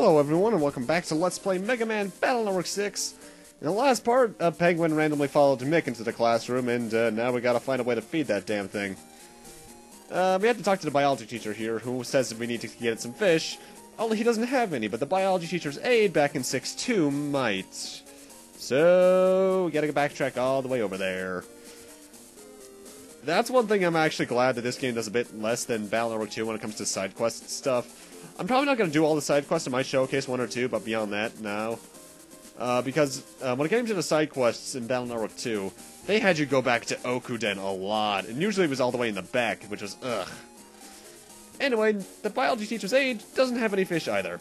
Hello everyone and welcome back to Let's Play Megaman Battle Network 6. In the last part, a penguin randomly followed Mick into the classroom and now we gotta find a way to feed that damn thing. We have to talk to the biology teacher here who says that we need to get it some fish, only he doesn't have any, but the biology teacher's aide back in 6.2 might. So, we gotta backtrack all the way over there. That's one thing I'm actually glad that this game does a bit less than Battle Network 2 when it comes to side quest stuff. I'm probably not going to do all the side quests. I might showcase one or two, but beyond that, no. Because when it came to the side quests in Battle Network 2, they had you go back to Okuden a lot, and usually it was all the way in the back, which was ugh. Anyway, the biology teacher's aide doesn't have any fish either.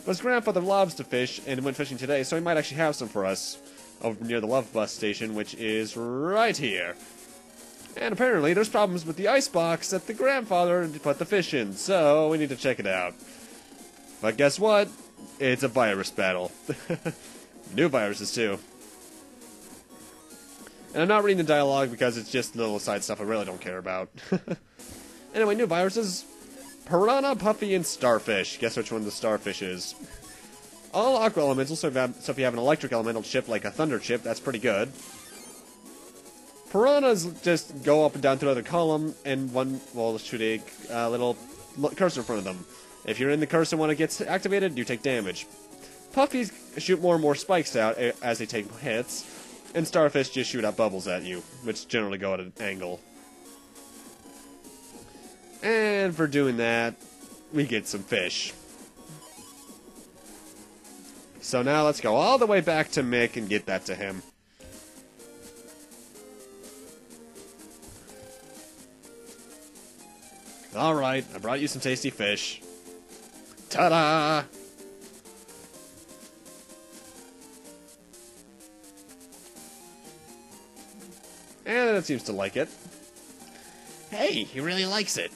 But his grandfather loves to fish, and went fishing today, so he might actually have some for us over near the Love Bus station, which is right here. And apparently there's problems with the icebox that the grandfather put the fish in, so we need to check it out. But guess what? It's a virus battle. New viruses too. And I'm not reading the dialogue because it's just little side stuff I really don't care about. Anyway, new viruses. Piranha, Puffy, and Starfish. Guess which one the Starfish is. All aqua elementals, so if you have an electric elemental chip like a thunder chip, that's pretty good. Piranhas just go up and down throughout the column, and one will shoot a little cursor in front of them. If you're in the cursor when it gets activated, you take damage. Puffies shoot more and more spikes out as they take hits, and Starfish just shoot out bubbles at you, which generally go at an angle. And for doing that, we get some fish. So now let's go all the way back to Mick and get that to him. Alright, I brought you some tasty fish. Ta-da! And it seems to like it. Hey, he really likes it.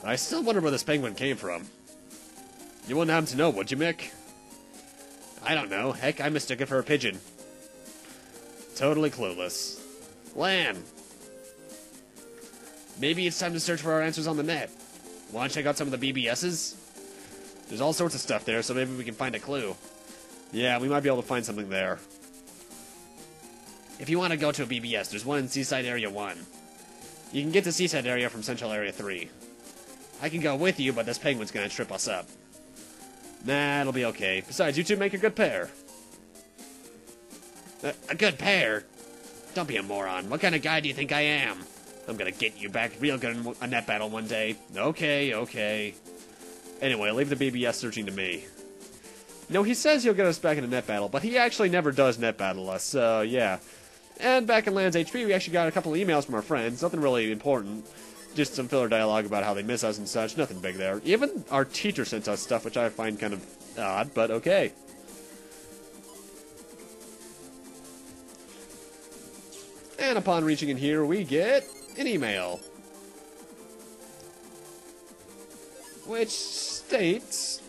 I still wonder where this penguin came from. You wouldn't happen to know, would you, Mick? I don't know. Heck, I mistook it for a pigeon. Totally clueless. Lan! Maybe it's time to search for our answers on the net. Want to check out some of the BBSs? There's all sorts of stuff there, so maybe we can find a clue. Yeah, we might be able to find something there. If you want to go to a BBS, there's one in Seaside Area 1. You can get to Seaside Area from Central Area 3. I can go with you, but this penguin's gonna trip us up. Nah, it'll be okay. Besides, you two make a good pair. A good pair? Don't be a moron. What kind of guy do you think I am? I'm gonna get you back real good in a net battle one day. Okay. Anyway, leave the BBS searching to me. No, he says he'll get us back in a net battle, but he actually never does net battle us, so yeah. And back in Land's HP, we actually got a couple of emails from our friends. Nothing really important. Just some filler dialogue about how they miss us and such. Nothing big there. Even our teacher sent us stuff, which I find kind of odd, but okay. And upon reaching in here, we get an email, which states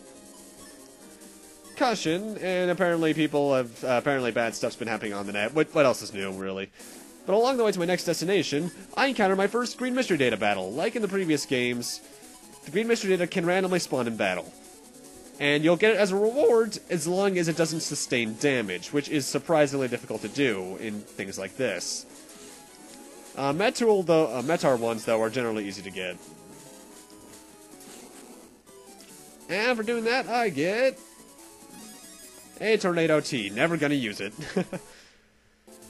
caution, and apparently people have apparently bad stuff's been happening on the net. What else is new, really? But along the way to my next destination, I encounter my first Green Mystery Data battle. Like in the previous games, the Green Mystery Data can randomly spawn in battle, and you'll get it as a reward as long as it doesn't sustain damage, which is surprisingly difficult to do in things like this. Metar ones, though, are generally easy to get. And for doing that, I get a Tornado Tea. Never gonna use it.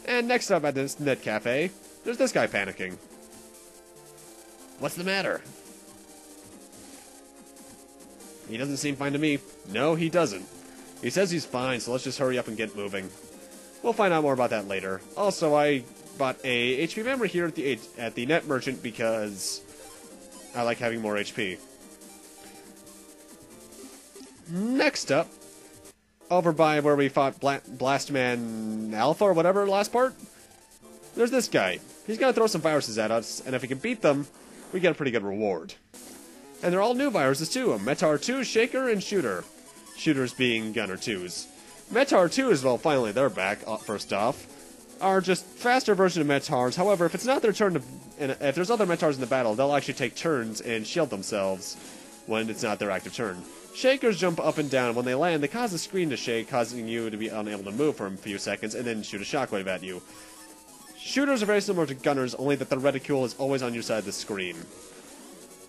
And next up at this Net Cafe, there's this guy panicking. What's the matter? He doesn't seem fine to me. No, he doesn't. He says he's fine, so let's just hurry up and get moving. We'll find out more about that later. Also, I bought a HP memory here at the Net Merchant because I like having more HP. Next up, over by where we fought Blastman Alpha or whatever last part, there's this guy. He's gonna throw some viruses at us, and if we can beat them, we get a pretty good reward. And they're all new viruses too, Metar 2, Shaker, and Shooter. Shooters being Gunner 2s. Metar 2 as well, finally they're back, first off. Are just faster version of Metars. However, if it's not their turn to, and if there's other Metars in the battle, they'll actually take turns and shield themselves when it's not their active turn. Shakers jump up and down. When they land, they cause the screen to shake, causing you to be unable to move for a few seconds, and then shoot a shockwave at you. Shooters are very similar to gunners, only that the reticule is always on your side of the screen.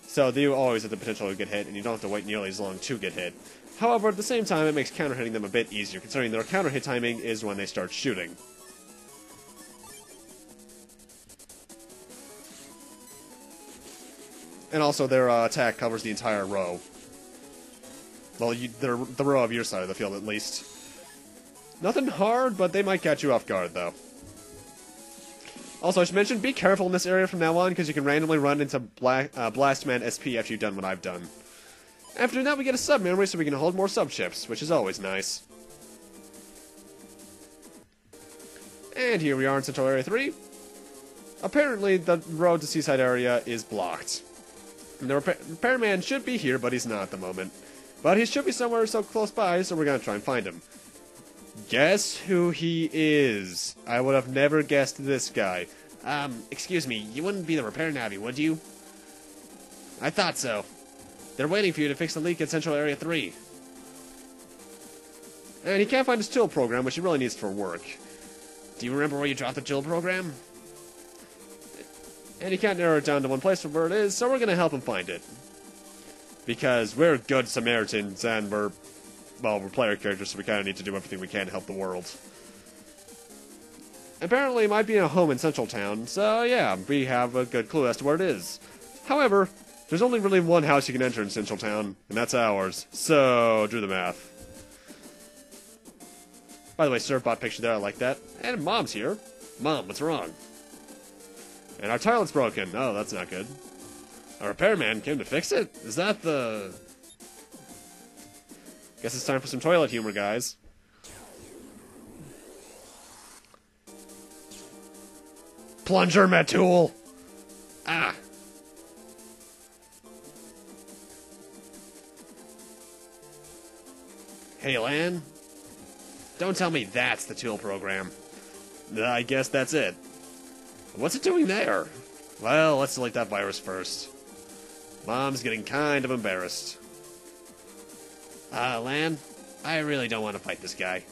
So you always have the potential to get hit, and you don't have to wait nearly as long to get hit. However, at the same time, it makes counter-hitting them a bit easier, considering their counter-hit timing is when they start shooting. And also, their attack covers the entire row. Well, the row of your side of the field, at least. Nothing hard, but they might catch you off guard, though. Also, I should mention, be careful in this area from now on, because you can randomly run into Blastman SP after you've done what I've done. After that, we get a sub-memory so we can hold more sub-ships, which is always nice. And here we are in Central Area 3. Apparently, the road to Seaside Area is blocked. And the repairman should be here, but he's not at the moment. But he should be somewhere so close by, so we're going to try and find him. Guess who he is? I would have never guessed this guy. Excuse me, you wouldn't be the repair navvy, would you? I thought so. They're waiting for you to fix the leak in Central Area 3. And he can't find his tool program, which he really needs for work. Do you remember where you dropped the tool program? And he can't narrow it down to one place where it is, so we're going to help him find it. Because we're good Samaritans, and we're player characters, so we kind of need to do everything we can to help the world. Apparently, it might be a home in Central Town, so yeah, we have a good clue as to where it is. However, there's only really one house you can enter in Central Town, and that's ours. So, do the math. By the way, Surfbot picture there, I like that. And Mom's here. Mom, what's wrong? And our toilet's broken. Oh, that's not good. A repairman came to fix it? Is that the... Guess it's time for some toilet humor, guys. Plunger, Metool! Ah! Hey, Lan? Don't tell me that's the tool program. I guess that's it. What's it doing there? Well, let's delete that virus first. Mom's getting kind of embarrassed. Lan, I really don't want to fight this guy.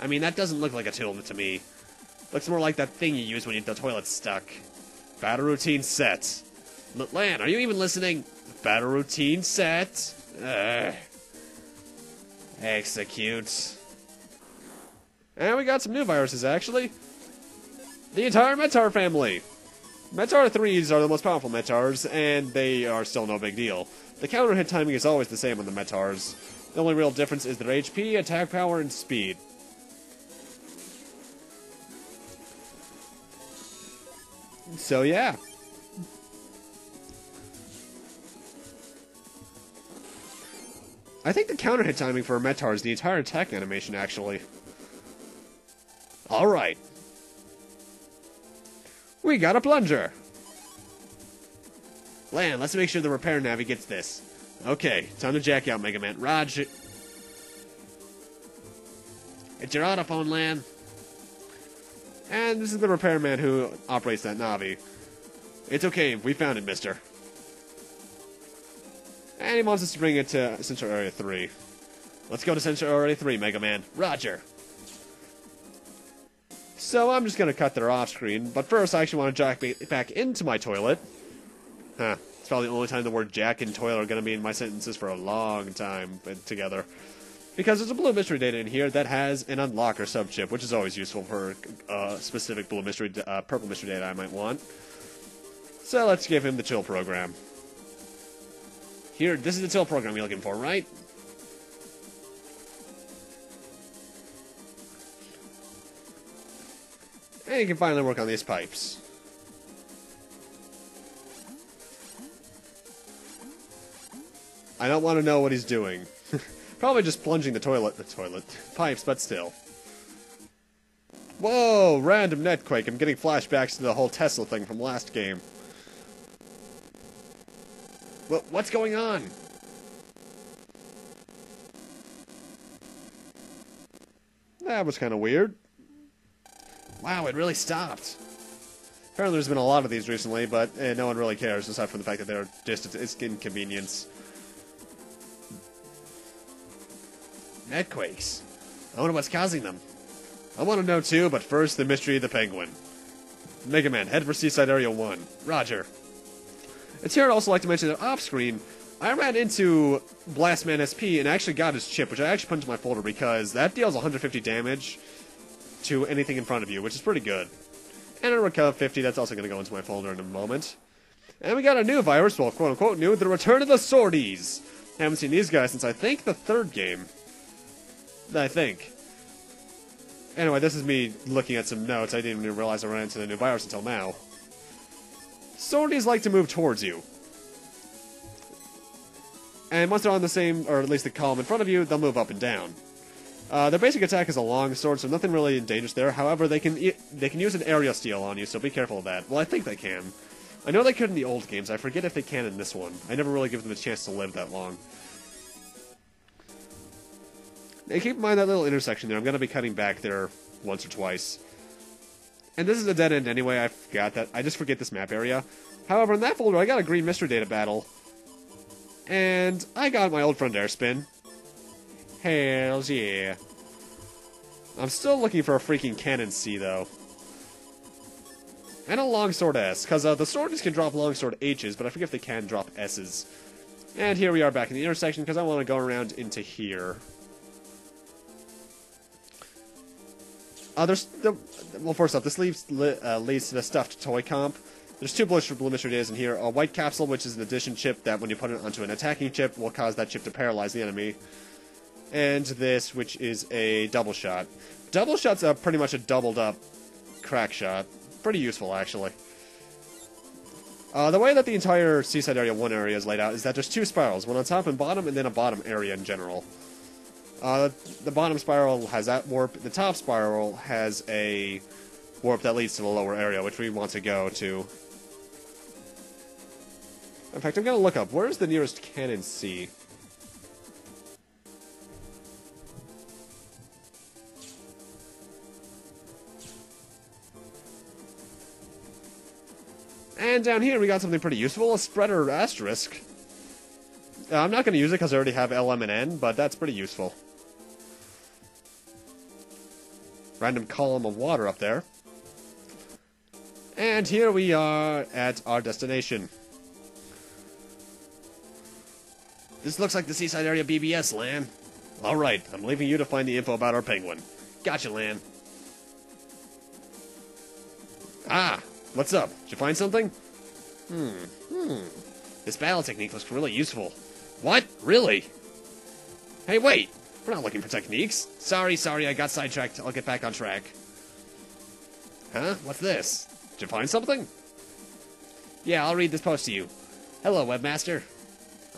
I mean, that doesn't look like a tool to me. Looks more like that thing you use when the toilet's stuck. Battle routine set. Lan, are you even listening? Battle routine set. Execute. And we got some new viruses, actually. The entire Metar family. Metar 3s are the most powerful Metars, and they are still no big deal. The counter hit timing is always the same on the Metars. The only real difference is their HP, attack power, and speed. So yeah. I think the counter hit timing for a Metar is the entire attack animation, actually. Alright. We got a plunger. Lan, let's make sure the repair navvy gets this. Okay, time to jack out, Megaman. Roger. It's your autophone, Lan. And this is the repairman who operates that Navi. It's okay, we found it, mister. And he wants us to bring it to Central Area 3. Let's go to Central Area 3, Megaman. Roger. So I'm just going to cut there off screen, but first I actually want to jack back into my toilet. Huh, it's probably the only time the word jack and toilet are going to be in my sentences for a long time together. Because there's a blue mystery data in here that has an unlocker sub-chip, which is always useful for specific blue mystery, purple mystery data I might want. So let's give him the chill program. Here, this is the till program you're looking for, right? And you can finally work on these pipes. I don't want to know what he's doing. Probably just plunging the toilet pipes, but still. Whoa, random Net Quake. I'm getting flashbacks to the whole Tesla thing from last game. What's going on? That was kind of weird. Wow, it really stopped. Apparently there's been a lot of these recently, but no one really cares, aside from the fact that they're just it's inconvenience. Net Quakes. I wonder what's causing them. I want to know too, but first, the mystery of the penguin. Megaman, head for Seaside Area 1. Roger. It's here I'd also like to mention that off-screen, I ran into Blastman SP and actually got his chip, which I actually put into my folder because that deals 150 damage to anything in front of you, which is pretty good. And a Recuv 50, that's also going to go into my folder in a moment. And we got a new virus, well, quote-unquote new, the Return of the Swordies. Haven't seen these guys since, I think, the third game. I think. Anyway, this is me looking at some notes. I didn't even realize I ran into the new virus until now. Swordies like to move towards you. And once they're on the same, or at least the column in front of you, they'll move up and down. Their basic attack is a long sword, so nothing really dangerous there. However, they can use an area steal on you, so be careful of that. Well, I think they can. I know they could in the old games. I forget if they can in this one. I never really give them a chance to live that long. And keep in mind that little intersection there. I'm going to be cutting back there once or twice. And this is a dead end anyway. I forgot that. I just forget this map area. However, in that folder, I got a green mystery data battle. And I got my old friend Airspin. Hells yeah. I'm still looking for a freaking Cannon C, though. And a Longsword S, because the swords can drop Longsword H's, but I forget if they can drop S's. And here we are back in the intersection, because I want to go around into here. Well, first off, this leads to the stuffed toy comp. There's two blue mystery days in here. A white capsule, which is an addition chip that when you put it onto an attacking chip, will cause that chip to paralyze the enemy. And this, which is a double shot. Double shot's pretty much a doubled up crack shot. Pretty useful, actually. The way that the entire Seaside Area 1 area is laid out is that there's two spirals, one on top and bottom, and then a bottom area in general. The bottom spiral has that warp. The top spiral has a warp that leads to the lower area, which we want to go to. In fact, I'm going to look up, where's the nearest Cannon C? And down here we got something pretty useful, a spreader asterisk. I'm not going to use it because I already have LM and N, but that's pretty useful. Random column of water up there. And here we are at our destination. This looks like the Seaside Area BBS, Lan. Alright, I'm leaving you to find the info about our penguin. Gotcha, Lan. Ah, what's up? Did you find something? This battle technique looks really useful. What? Really? Hey, wait! We're not looking for techniques. Sorry, I got sidetracked. I'll get back on track. Huh? What's this? Did you find something? Yeah, I'll read this post to you. Hello, Webmaster.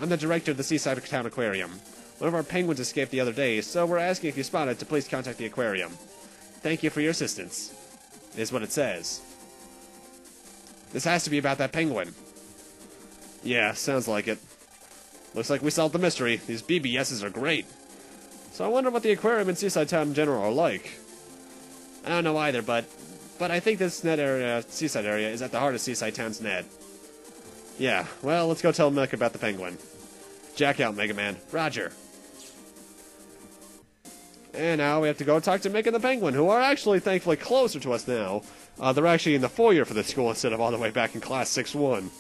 I'm the director of the Seaside Town Aquarium. One of our penguins escaped the other day, so we're asking if you spot it to please contact the aquarium. Thank you for your assistance. Is what it says. This has to be about that penguin. Yeah, sounds like it. Looks like we solved the mystery. These BBSs are great. So I wonder what the aquarium in Seaside Town in general are like. I don't know either, but I think this net area, Seaside Area, is at the heart of Seaside Town's net. Yeah, well, let's go tell Mick about the penguin. Jack out, Megaman. Roger. And now we have to go talk to Mick and the penguin, who are actually, thankfully, closer to us now. They're actually in the foyer for the school instead of all the way back in Class 6-1.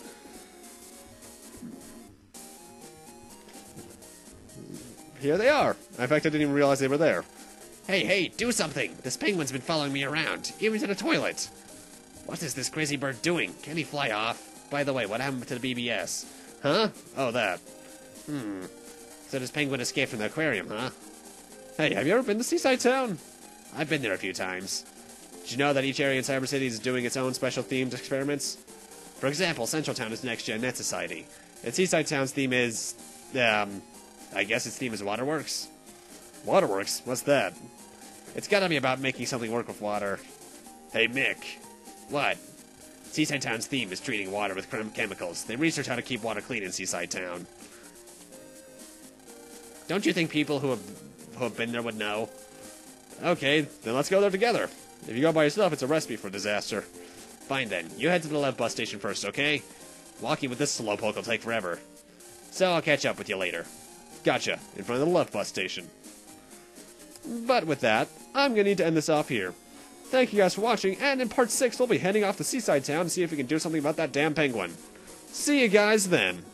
Here they are. In fact, I didn't even realize they were there. Hey, do something! This penguin's been following me around, even to the toilet. What is this crazy bird doing? Can he fly off? By the way, what happened to the BBS? Huh? Oh, that. So this penguin escaped from the aquarium, huh? Hey, have you ever been to Seaside Town? I've been there a few times. Did you know that each area in Cyber City is doing its own special themed experiments? For example, Central Town is Next Gen Net Society, and Seaside Town's theme is, I guess its theme is Waterworks. Waterworks? What's that? It's gotta be about making something work with water. Hey, Mick. What? Seaside Town's theme is treating water with chemicals. They research how to keep water clean in Seaside Town. Don't you think people who have been there would know? Okay, then let's go there together. If you go by yourself, it's a recipe for disaster. Fine then. You head to the left bus station first, okay? Walking with this slowpoke will take forever. So I'll catch up with you later. Gotcha. In front of the left bus station. But with that, I'm going to need to end this off here. Thank you guys for watching, and in part 6, we'll be heading off to Seaside Town to see if we can do something about that damn penguin. See you guys then.